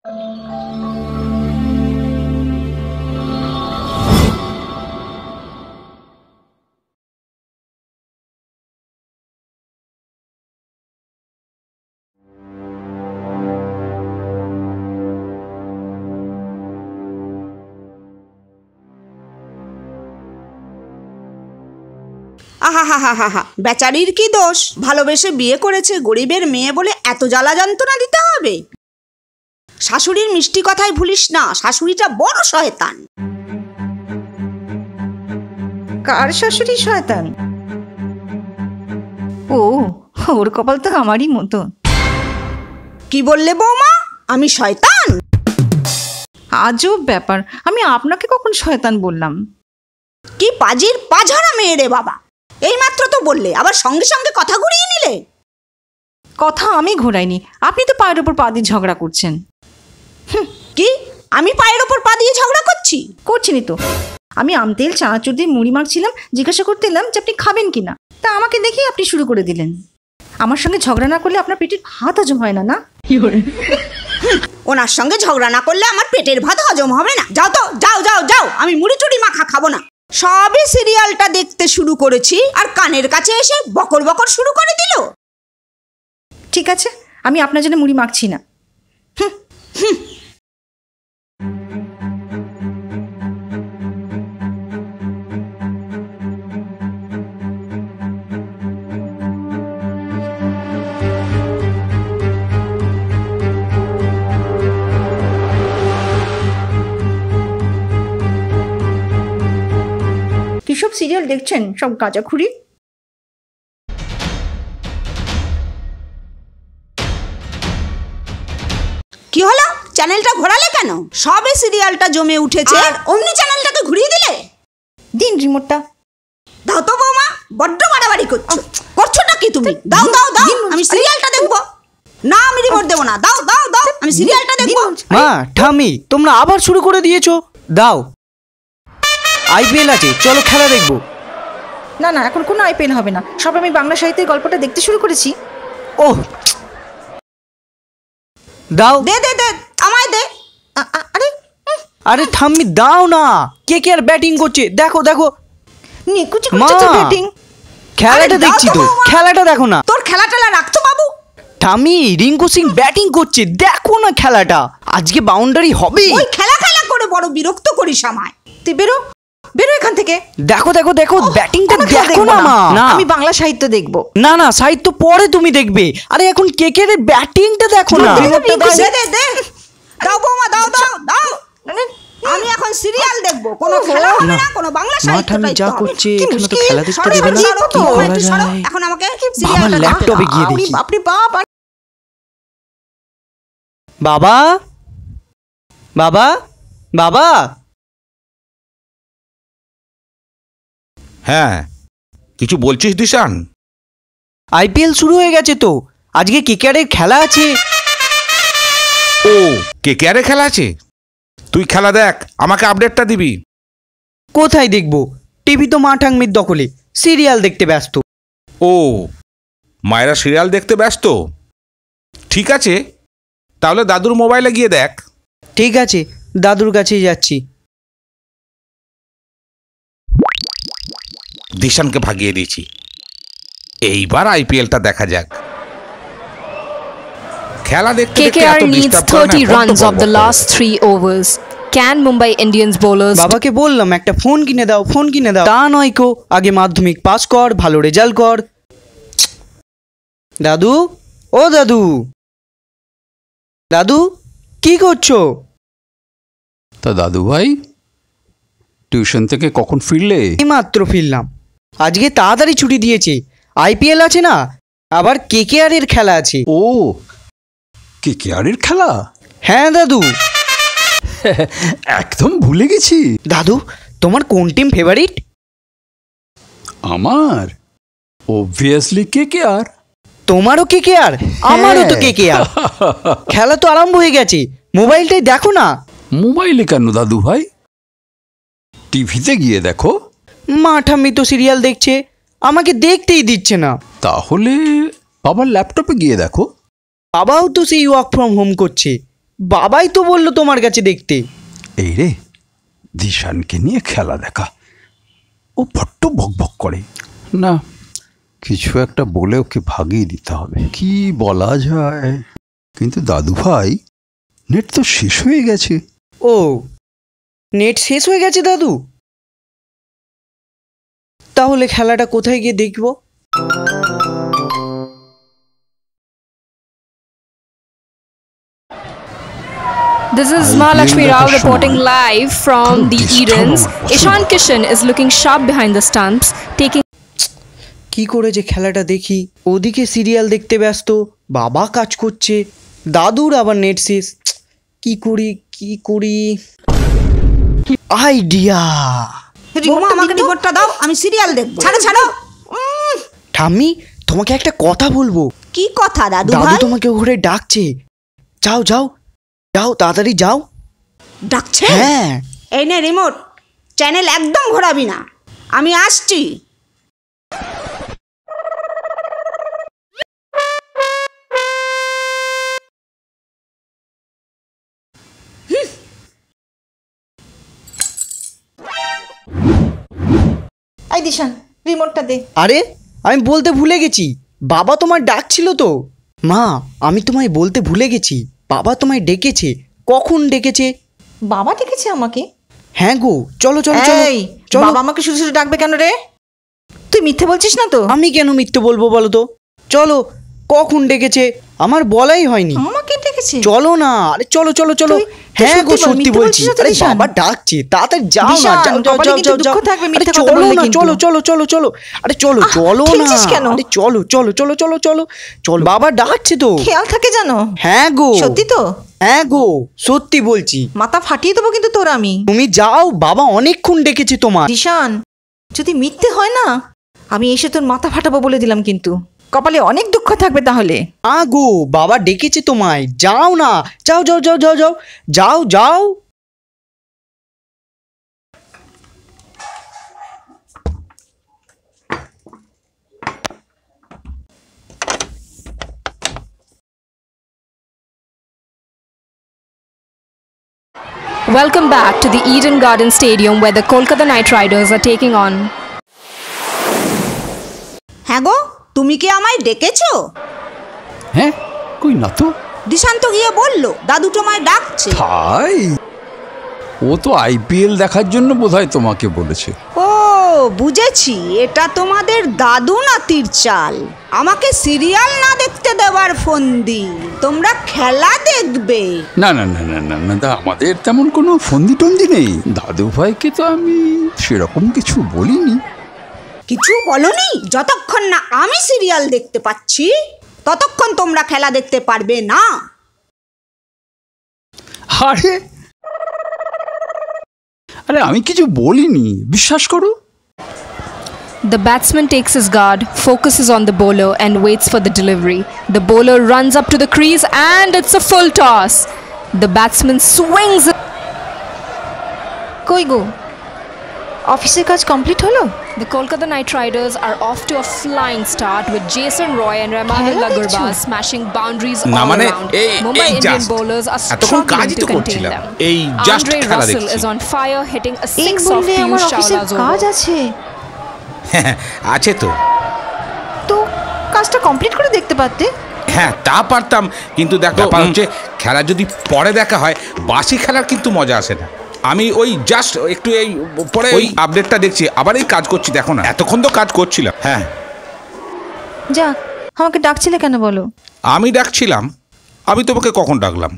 আহা হা হা হা হা, বেচারির কি দোষ? ভালোবেসে বিয়ে করেছে, গরিবের মেয়ে বলে এত জ্বালা যন্ত্রণা দিতে হবে? শাশুড়ির মিষ্টি কথায় ভুলিস না, শাশুড়িটা বড় শয়তান। কার শাশুড়ি শয়তান? ও, ওর কপাল তো আমারই মতো। কি বললে বৌমা? আমি শয়তান? আজব ব্যাপার, আমি আপনাকে কখন শয়তান বললাম? কি পাজির পাঝারা মেয়ে রে বাবা! এইমাত্র তো বললে, আবার সঙ্গে সঙ্গে কথা ঘুরিয়ে নিলে। কথা আমি ঘোরাইনি, আপনি তো পায়ের ওপর পা দিয়ে ঝগড়া করছেন। কি? আমি পায়ের ওপর পা দিয়ে ঝগড়া করছি? করছেনই তো। আমি আমতেল চানাচুর দিয়ে মুড়ি মাখছিলাম, জিজ্ঞাসা করতে এলাম যে আপনি খাবেন কিনা, তা আমাকে দেখেই আপনি শুরু করে দিলেন। আমার সঙ্গে ঝগড়া না করলে আপনার পেটের ভাত হজম হয় না, না? ওনার সঙ্গে ঝগড়া না করলে আমার পেটের ভাত হজম হবে না? যাও তো, যাও যাও যাও, আমি মুড়ি টুড়ি মাখা খাবো না। সবে সিরিয়ালটা দেখতে শুরু করেছি আর কানের কাছে এসে বকর বকর শুরু করে দিল। ঠিক আছে, আমি আপনার জন্য মুড়ি মাখছি না। কিসব সিরিয়াল দেখছেন সব গাঁজাখুরি? কি হলো? চ্যানেলটা ঘোরালে কেন? সবে সিরিয়ালটা জমে উঠেছে আর অমনি চ্যানেলটাকে ঘুরিয়ে দিলে। দিন রিমোটটা। দাও তো বৌমা, বড্ড বাড়াবাড়ি করছোটা কি তুমি? দাও দাও দাও, আমি সিরিয়ালটা দেখবো। না, আমি রিমোট দেবো না। দাও দাও দাও, আমি সিরিয়ালটা দেখবো। মা, ঠাম্মি, তোমরা আবার শুরু করে দিয়েছো। দাও, আইপিএল আছে, চলো খেলা দেখবো। না না, এখন কোনো আইপিএল হবে না, সব আমি বাংলা সাহিত্যের গল্পটা দেখতে শুরু করেছি। ওহ, দাও। দে দে দে, আমায় দে। আরে আরে ঠাম্মি দাও না, কে কে আর ব্যাটিং করছে দেখো দেখো। নিকুচি মা, করছে ব্যাটিং। খেলাটা দেখছি তো, খেলাটা দেখো না। তোর খেলা টেলা রাখতো বাবু। ঠাম্মি, রিঙ্কু সিং ব্যাটিং করছে, দেখো না খেলাটা। আজকে বাউন্ডারি হবে। ওই খেলা খেলা করে বড় বিরক্ত করিস আমায়। তুই বেরো বেরো এখান থেকে। দেখো দেখো দেখো, ব্যাটিংটা দেখো না মা। আমি বাংলা সাহিত্য দেখবো। না না, সাহিত্য পরে তুমি দেখবে। আরে এখন কে কে এর ব্যাটিংটা দেখো না। দে দে দে, দাও বৌমা, দাও দাও দাও। আমি এখন সিরিয়াল দেখবো, কোনো খেলা হবে না, কোনো বাংলা সাহিত্য আমি যা করছে এখানে তো খেলা দেখতে দেবে না। কি করা যায়? এখন আমাকে সিরিয়ালটা ল্যাপটপে গিয়ে দেখি। বাপরে বাপ। বাবা বাবা বাবা। হ্যাঁ, কিছু বলছিস দিশান? আইপিএল শুরু হয়ে গেছে তো, আজকে কেকেআরের খেলা আছে। ও, কেকেআরে খেলা আছে? তুই খেলা দেখ, আমাকে আপডেটটা দিবি। কোথায় দেখবো? টিভি তো মা ঠাম্মির দখলে, সিরিয়াল দেখতে ব্যস্ত। ও, মায়েরা সিরিয়াল দেখতে ব্যস্ত। ঠিক আছে, তাহলে দাদুর মোবাইলে গিয়ে দেখ। ঠিক আছে, দাদুর কাছেই যাচ্ছি। দিশানকে ভাগিয়ে দিয়েছি, এইবার আইপিএলটা দেখা যাক। খেলা দেখতে KKR needs 30 runs of the last 3 overs. Can Mumbai Indians bowlers... বাবাকে বললাম একটা ফোন কিনে দাও, ফোন কিনে দাও। তা নয় কো, আগে মাধ্যমিক পাস কর, ভালো রেজাল্ট কর। দাদু, ও দাদু, দাদু কি করছো? তা দাদু ভাই, টিউশন থেকে কখন ফিরলে? মাত্র ফিরলাম। আজকে তাড়াতাড়ি ছুটি দিয়েছে, আইপিএল আছে না, আবার কেকেআরের খেলা আছে। ও, কেকেআরের খেলা? হ্যাঁ দাদু, একদম ভুলে গেছি। দাদু তোমার কোন টিম ফেভারিট? আমার অবভিয়াসলি কেকেআর। তোমারও কেকেআর? আমারও তো কেকেআর। খেলা তো আরম্ভ হয়ে গেছে, মোবাইলটাই দেখো না। মোবাইলে কেন দাদু ভাই, টিভিতে গিয়ে দেখো। মা ঠাম্মি তো সিরিয়াল দেখছে, আমাকে দেখতেই দিচ্ছে না। তাহলে বাবার ল্যাপটপে গিয়ে দেখো। বাবাও তো সেই ওয়ার্ক ফ্রম হোম করছে, বাবাই তো বললো তোমার কাছে দেখতে। এই রে, দিশানকে নিয়ে খেলা দেখা, ও বড্ড বকবক করে। না, কিছু একটা বলে ওকে ভাগিয়ে দিতে হবে। কি বলা যায়? কিন্তু দাদু ভাই, নেট তো শেষ হয়ে গেছে। ও, নেট শেষ হয়ে গেছে দাদু? তাহলে খেলাটা কোথায় গিয়ে দেখবো? This is IPL Mahalakshmi Rao দেখার reporting সময় live from খুব the disturb Edens. আমার পছন্দ। Ishan Kishan is looking sharp behind the stumps, taking কি করে যে খেলাটা দেখি? ওদিকে সিরিয়াল দেখতে ব্যস্ত, বাবা কাজ করছে, দাদুর আবার নেট শেষ। কি করি? আইডিয়া! বৌমা আমাকে রিমোটটা দাও, আমি সিরিয়াল দেখবো। ছাড়ো। ঠাম্মি, তোমাকে একটা কথা বলবো। কি কথা দাদু দাদু ভাই? তোমাকে ঘুরে ডাকছে। যাও তাড়াতাড়ি যাও। ডাকছে? হ্যাঁ। এই নে রিমোট, চ্যানেল একদম ঘোরাবি না, আমি আসছি। এই দিশান, রিমোটটা দে। আরে, আমি বলতে ভুলে গেছি, বাবা তোমার ডাকছিল তো। মা, আমি তোমায় বলতে ভুলে গেছি, বাবা তোমায় ডেকেছে। কখন ডেকেছে? বাবা ডেকেছে আমাকে? হ্যাঁ গো, চলো। এই, বাবা আমাকে শুধু শুধু ডাকবে কেন রে? তুই মিথ্যে বলছিস না তো? আমি কেন মিথ্যে বলবো বলো তো? চলো, কখন ডেকেছে? আমার বলাই হয়নি। আমাকে ডেকেছে? চলো না, আরে চলো। তুই হ্যাঁ গো, সত্যি বল, সত্যি মিথ্যে বলছি। বলছিস না তো, আরে দিশান? বাবা ডাকছে, তাড়াতাড়ি যাও না। দিশান, কপালে কিন্তু যাও। দুঃখ থাকবে আরে মিথ্যে কথা চলো বললে না, কিন্তু। চলো। আরে চলো না। ঠেলছিস কেন? আরে চলো। বাবা ডাকছে তো। খেয়াল থাকে জানো? হ্যাঁ গো। সত্যি তো? হ্যাঁ গো, সত্যি বলছি। মাথা ফাটিয়ে দেবো কিন্তু তোর আমি। তুমি যাও, বাবা অনেকক্ষণ ডেকেছে তোমার। দিশান, যদি মিথ্যে হয় না, আমি এসে তোর মাথা ফাটাবো বলে দিলাম কিন্তু। কপালে অনেক দুঃখ থাকবে তাহলে। গো, বাবা ডেকেছে তোমায়, যাও না। যাও। Welcome back to the Eden Garden Stadium where the Kolkata Knight Riders are taking on. হ্যাঁ গো, তুমি কি আমায় ডেকেছো? হ্যাঁ, কই না তো। দিশান্ত গিয়ে বললো দাদু তোমায় ডাকছে। ভাই, ও তো IPL দেখার জন্য বোধহয় তোমাকে বলেছে। ও বুঝেছি, এটা তোমাদের দাদু নাতির চাল। আমাকে সিরিয়াল না দেখতে দেওয়ার ফন্দি, তোমরা খেলা দেখবে। না, আমাদের তেমন কোনো ফন্দি টন্দি নেই। দাদু ভাইকে তো আমি সেরকম কিছু বলিনি। কিছু বলনি? যতক্ষণ না আমি সিরিয়াল দেখতে পাচ্ছি ততক্ষণ তোমরা খেলা দেখতে পারবে না। আরে আমি কিছু বলিনি, বিশ্বাস করো। The batsman takes his guard, focuses on the bowler and waits for the delivery. The bowler runs up to the crease and it's a full toss. The batsman swings. কই গো, অফিসের কাজ কমপ্লিট হলো? The Kolkata Knight Riders are off to a flying start with Jason Roy and Ramanul Hello, Agarwal Nichu. smashing boundaries না all মানে around. এই Mumbai Indian just bowlers are এতক্ষণ struggling কাজই to তো contain করছিলাম, them. এই just Andre খেলা Russell দেখছি। is on fire, hitting a এই six off বললে আমার Piyush অফিসের Chawla's কাজ over. আছে আছে তো। তো কাজটা কমপ্লিট করে দেখতে পারতে। হ্যাঁ, তা পারতাম, কিন্তু দেখো ব্যাপার হচ্ছে খেলা যদি পরে দেখা হয়, বাসি খেলার কিন্তু মজা আসে না। আমি ওই জাস্ট একটু এই পরে ওই আপডেটটা দেখছি, আবার এই কাজ করছি, দেখো না এতক্ষণ তো কাজ করছিলাম। হ্যাঁ, যাক, আমাকে ডাকছিলে কেন বলো? আমি ডাকছিলাম? আমি তোমাকে কখন ডাকলাম?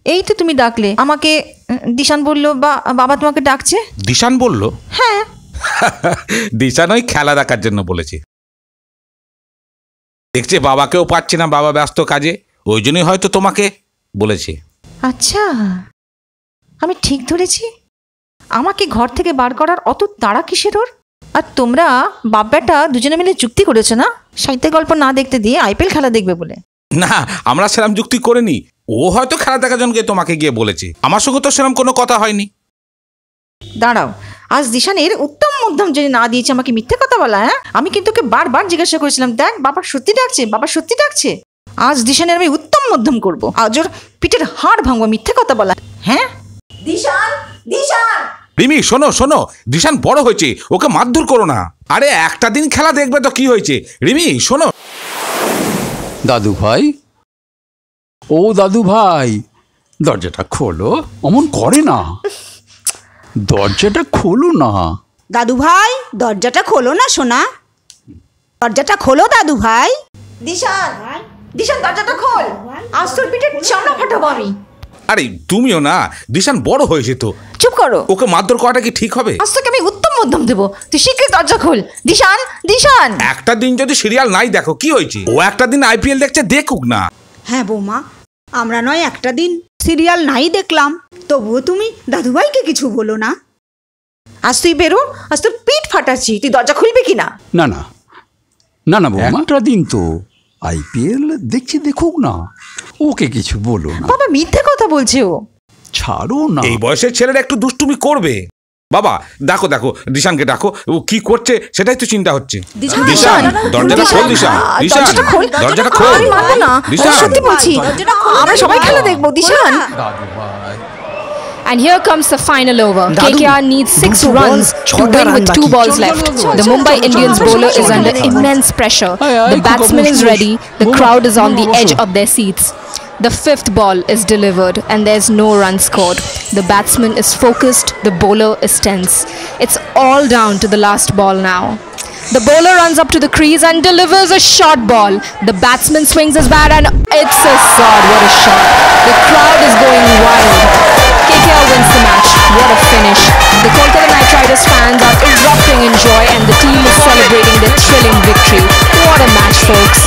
এই তো তুমি ডাকলে আমাকে। দিশান বলল বা বাবা তোমাকে ডাকছে। দিশান বলল? হ্যাঁ। দিশান ওই খেলা দেখার জন্য বলেছে। দেখছে বাবাকেও পাচ্ছে না, বাবা ব্যস্ত কাজে, ওই জন্যই হয়তো তোমাকে বলেছে। আচ্ছা, আমি ঠিক ধরেছি? আমাকে ঘর থেকে বার করার অত তাড়া কিসের ওর? আর তোমরা বাপ বেটা দুজনে মিলে চুক্তি করেছো না, সাহিত্য গল্প না দেখতে দিয়ে IPL খেলা দেখবে বলে? না, আমরা সেরকম যুক্তি করিনি। ও হয়তো খেলা দেখার জন্য তোমাকে গিয়ে বলেছে, আমার সঙ্গে তো সেরকম কোনো কথা হয়নি। দাঁড়াও, আজ দিশানের উত্তম মধ্যম যদি না দিয়েছে আমাকে মিথ্যে কথা বলা। হ্যাঁ, আমি কিন্তু ওকে বারবার জিজ্ঞাসা করেছিলাম, দেখ বাবা সত্যি ডাকছে, বাবা সত্যি ডাকছে। আজ দিশানের আমি উত্তম মধ্যম করব। আজ ওর পিঠের হাড় ভাঙবো মিথ্যে কথা বলা। হ্যাঁ দিশান, দিশান। রিমি শোনো শোনো, দিশান বড় হয়েছে, ওকে মারধর করো না। আরে একটা দিন খেলা দেখবে তো কি হয়েছে। রিমি শোনো। দাদু ভাই, ও দাদু ভাই, দরজাটা খোলো। অমন করে না, দরজাটা খোলো না। দাদু ভাই, দরজাটা খোলো না সোনা, দরজাটা খোলো দাদু ভাই। দিশান, দিশান দরজাটা খোল, আজ তোর পিঠের চামড়া ফাটাবো আমি। আরে তুমিও না, দিশান বড় হয়েছে তো। চুপ করো। ওকে মারধর করাটা কি ঠিক হবে? আজ তোকে আমি উত্তম মধ্যম দেবো, তুই শীঘ্রই দরজা খোল। দিশান, দিশান। একটা দিন যদি সিরিয়াল নাই দেখো কি হয়েছে? ও একটা দিন আইপিএল দেখছে, দেখুক না। হ্যাঁ বৌমা, আমরা নয় একটা দিন সিরিয়াল নাই দেখলাম, তবুও তুমি দাদুভাইকে কিছু বলো না। আজ তুই বেরো, আজ তোর পিঠ ফাটাচ্ছি, তুই দরজা খুলবি কিনা? না না না না বৌমা, একটা দিন তো আইপিএল দেখছি, দেখুক না, ওকে কিছু বলো না। বাবা মিথ্যে কথা বলছে ও। ছাড়ো না। এই বয়সের ছেলেরা একটু দুষ্টুমি করবে। বাবা ডাকো, দেখো দিশানকে ডাকো, ও কি করছে সেটাই তো চিন্তা হচ্ছে। দিশান, দিশান দরজাটা খোল, দিশান, দিশান দরজাটা খোল। আমি মানবো না, দিশান। সত্যি বলছি, আমরা সবাই খেলা দেখবো। দিশান। দাদু ভাই, And here comes the final over. Dadu, KKR needs 6 duto runs ball, to chhota win run with 2 baki. balls left. The Mumbai Indians bowler is under immense pressure. The batsman is ready. The crowd is on the edge of their seats. The 5th ball is delivered and there's no run scored. The batsman is focused. The bowler is tense. It's all down to the last ball now. The bowler runs up to the crease and delivers a short ball. The batsman swings his bat and it's a sod. What a shot. The crowd is going wild. KKR wins the match. What a finish. The Kolkata Knight Riders fans are erupting in joy and the team is celebrating their thrilling victory. What a match, folks.